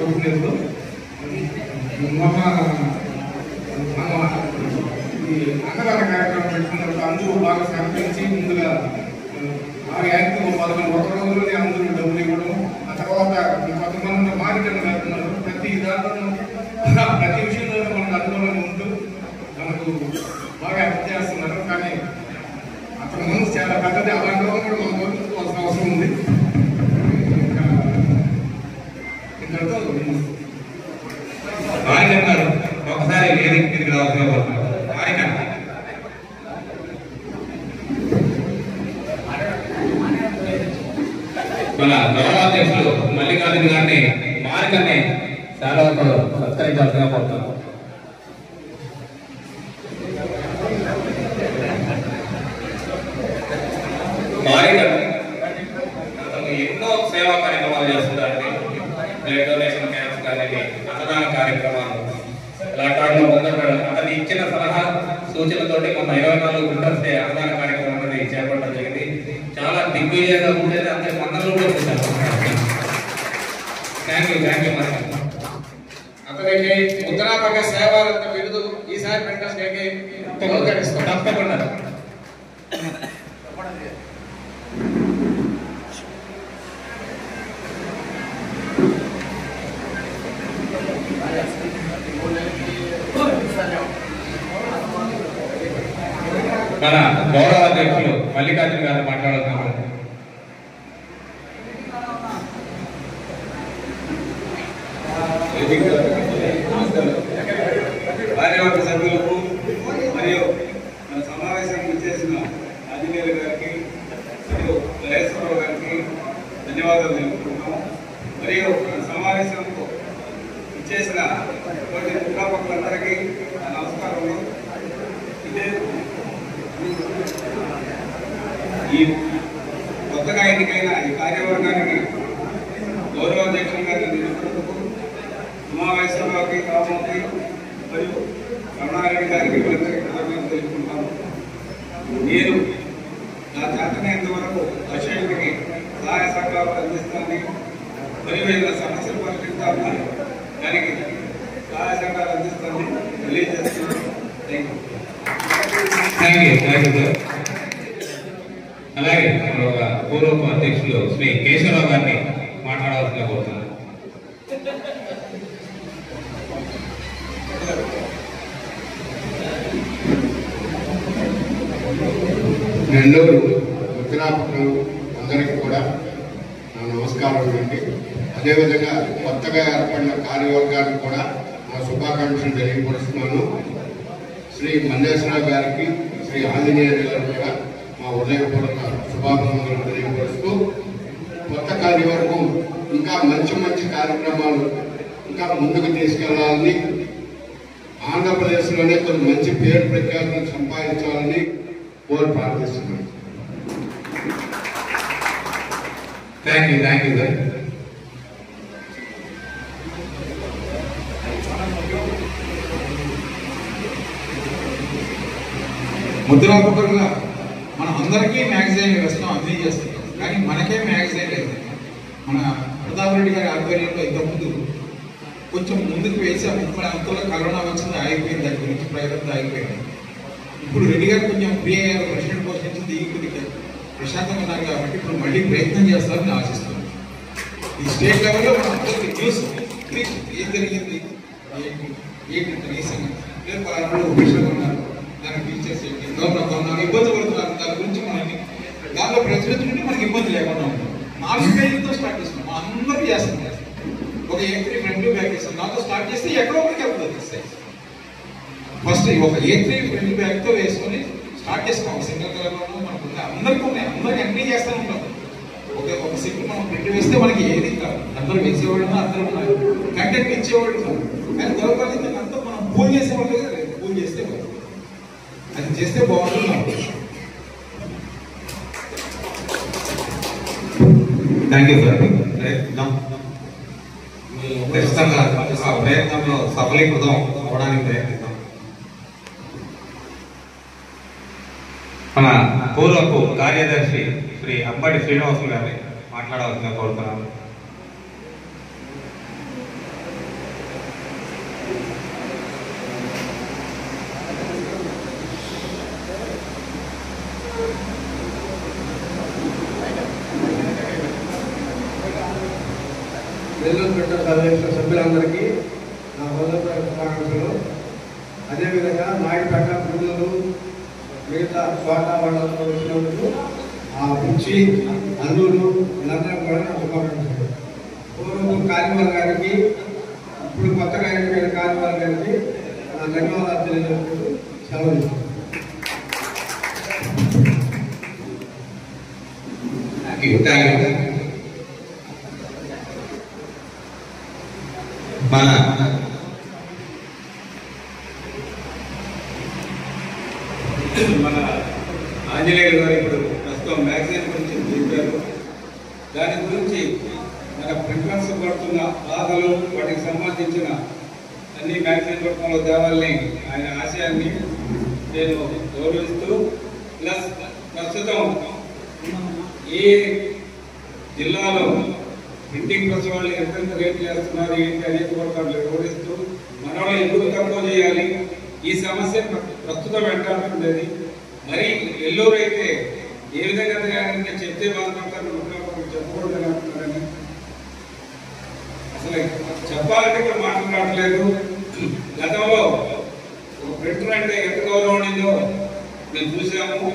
పుట్టినప్పుడు ఈ అన్నదాన కార్యక్రమం పెట్టుకున్నప్పుడు అందరూ బాగా సహకరించి ముందుగా ఆ యాక్టివ్ 11 రోజుల్లోనే అందరూ డబ్బులు ఇవ్వడం, ఆ తర్వాత కొంతమంది మానిటర్లు పెడుతున్నారు. ప్రతి దాంట్లో ప్రతి విషయంలోనూ మనకు అనుకూలంగా ఉంటూ మనకు బాగా హెల్ప్ చేస్తున్నారు. కానీ అతని మనసు చాలా పెద్దది, అలాంటి కూడా మనం గౌరవించుకోవాల్సిన అవసరం ఉంది. ఇంతటితో ఒకసారి వేదికకి రావాల్సిన మన గౌరవాధ్యక్షులు మల్లికార్జున గారిని మారికని చాలా సత్కరించాల్సిందిగా కోరుతున్నాం. మారిక ఎన్నో సేవా కార్యక్రమాలు చేస్తున్నారండి. బ్లడ్ డొనేషన్ క్యాంప్స్ కానీ, అన్నదాన కార్యక్రమాలు, ఇలా కాకుండా ముందర అతను ఇచ్చిన సలహా సూచనలతోటి మన 24 గుంటల్స్ అన్నదాన కార్యక్రమం అనేది చేపట్టడం జరిగింది. చాలా దిగ్విజయంగా ఉండేది, అంతే మందలు కూడా చూశారు. థ్యాంక్ యూ మరి. అతనికి ముద్రాపక సేవాలంత బిరుదు ఈసారి పెట్టడానికి తప్పకుండా మన గౌరవాధ్యక్షులు మల్లికార్జున గారు మాట్లాడుతున్నారు. కార్యవర్గ సభ్యులకు మరియు మన సమావేశానికి ఇచ్చేసిన ఆంజనేయులు గారికి మరియు మహేశ్వరరావు గారికి ధన్యవాదాలు తెలుపుకుంటున్నాం. మరియు సమావేశంకు ఇచ్చేసిన కొన్ని ముఖ్యాపకులందరికీ నమస్కారములు. ఇదే ఈ కొత్తగా ఎన్నికైన ఈ కార్యవర్గానికి గౌరవాధ్యక్షులు గారిని నిలుపుకుంటూ సమావేశంలోకి రాబోతుంది మరియు రమణారెడ్డి గారికి కృతజ్ఞతలు తెలుపుకుంటాను. నేను నా చేతనైనంత వరకు అశేషుడికి సహాయ సహకారాలు అందిస్తానని మరియు ఏదైనా సమస్యలు పరిష్కరిస్తామని దానికి సహాయ సహకారాలు అందిస్తానని తెలియజేస్తున్నాను. Thank you. అలాగే పూర్వ అధ్యక్షులు శ్రీ కేశవరావు గారిని మాట్లాడవలసిన కోరుతున్నాను. నెల్లూరు ముద్రాపకులు అందరికీ కూడా నా నమస్కారం అండి. అదేవిధంగా కొత్తగా ఏర్పడిన కార్యవర్గానికి కూడా నా శుభాకాంక్షలు తెలియపరుస్తున్నాను. శ్రీ మల్లేశ్వరరావు గారికి, శ్రీ ఆంజనేయ గారికి కూడా మా ఉదయపూర్వక శుభాకాంక్షలు తెలియపరుస్తూ, కొత్త కార్యవర్గం ఇంకా మంచి మంచి కార్యక్రమాలు ఇంకా ముందుకు తీసుకెళ్లాలని, ఆంధ్రప్రదేశ్లోనే కొన్ని మంచి పేరు ప్రఖ్యాతులు సంపాదించాలని కోరి ప్రార్థిస్తున్నాను. Thank you sir. ముద్రాపకులుగా మనం అందరికీ మ్యాగజైన్ వ్యవస్థను అందజేస్తున్నాం, కానీ మనకే మ్యాగజైన్ లేదు. మన ప్రతాపరెడ్డి గారి ఆధ్వర్యంలో ఇంతకుముందు కొంచెం ముందుకు వేసాము. ఇప్పుడు అంతలో కరోనా వచ్చింది, ఆగిపోయింది, దాని గురించి ప్రయత్నం ఆగిపోయింది. ఇప్పుడు రెడ్డి గారు కొంచెం ఫ్రీ అయ్యారు, ప్రెసిడెంట్ పోస్ట్ నుంచి దిగి కొద్దిగా ప్రశాంతంగా ఉన్నారు కాబట్టి ఇప్పుడు మళ్ళీ ప్రయత్నం చేస్తారని ఆశిస్తున్నాను. ఈ స్టేట్ లెవెల్లో మనం అందరికీ న్యూస్ ఏం జరిగింది, ఏంటి రీసెంట్ లేదు పలానా ఆఫీసర్లు ఉన్నారు, దానికి టీచర్స్ ఏంటి, గవర్నమెంట్ ఉన్నారు, ఇబ్బంది పడుతున్నారు, దాని గురించి మనకి దాంట్లో ప్రచురించుకుంటే మనకి ఇబ్బంది లేకుండా ఉంటుంది. 4 పేజీలతో స్టార్ట్ చేస్తున్నాం, అందరూ చేస్తున్నాం. ఒక A3 ఫ్రంట్ బ్యాక్ చేస్తాం, దాంతో స్టార్ట్ చేస్తే ఎక్కడో ఒకరికి వెళ్తుంది. ఫస్ట్ ఒక A3 ఫ్రంట్ బ్యాక్ తో వేసుకొని స్టార్ట్ చేసుకోవాలి. సింగిల్ కలర్ లో మనకు అందరికీ ఉన్నాయి, అందరికి అన్ని చేస్తూ ఉంటాం. ఒక సింగిల్ మనం ప్రింట్ వేస్తే మనకి ఏది కాదు, అందరూ వేసేవాళ్ళు అందరూ ఉన్నారు, కంటెంట్ ఇచ్చేవాళ్ళు కాదు. కానీ దొరకలేదు అంతా మనం పూజ చేసేవాళ్ళు లేదు, పూజ చేస్తే అది చేస్తే బాగుంటుంది. Thank you sir. ఖచ్చితంగా ఆ ప్రయత్నంలో సఫలీకృతం అవడానికి ప్రయత్నిద్దాం. మన పూర్వపు కార్యదర్శి శ్రీ అంబటి శ్రీనివాసులు గారిని మాట్లాడవలసిన కోరుతున్నాను. నెల్లూరు ప్రింటర్ అసోసియేషన్ సభ్యులందరికీ నా హృదయపూర్వక శుభాకాంక్షలు. అదేవిధంగా నాయుడుపేట, పుల్లూరు, మిగతా చోట వాళ్ళతో వచ్చినందుకు పుచ్చి, అల్లూరు వీళ్ళందరూ కూడా నా శుభాకాంక్షలు. పూర్వపు కానివాల్ గారికి, ఇప్పుడు కొత్తగా ఎన్నికైన కానివాల్ గారికి నా ధన్యవాదాలు తెలియజేసుకుంటూ సెలవు తీసుకుంటాను. మన ఆంజనేయులు గారు ఇప్పుడు ప్రస్తుతం మ్యాగజైన్ గురించి చెప్పారు. దాని గురించి మన ప్రిఫరెన్స్ పడుతున్న బాధలు, వాటికి సంబంధించిన అన్ని మ్యాగజైన్ రూపంలో తేవాలని ఆయన ఆశయాన్ని నేను గౌరవిస్తూ, ప్లస్ ప్రస్తుతం ఈ జిల్లాలో ప్రింటింగ్ ప్రెస్ వాళ్ళు ఎంతెంత రేట్లు చేస్తున్నారు ఏంటి అనేది కూడా వివరిస్తూ మన వాళ్ళు ఎందుకు తక్కువ చేయాలి, ఈ సమస్య ప్రస్తుతం వెంటాడుతుంది. మరి నెల్లూరు అయితే ఏ విధంగా చెప్తే బాధపడతారు, చెప్పకూడదని అంటున్నారని అసలు చెప్పాలంటే కూడా మాట్లాడలేదు. గతంలో ఒక ప్రింటర్ అంటే ఎంత గౌరవం ఉండిందో మేము చూసాము.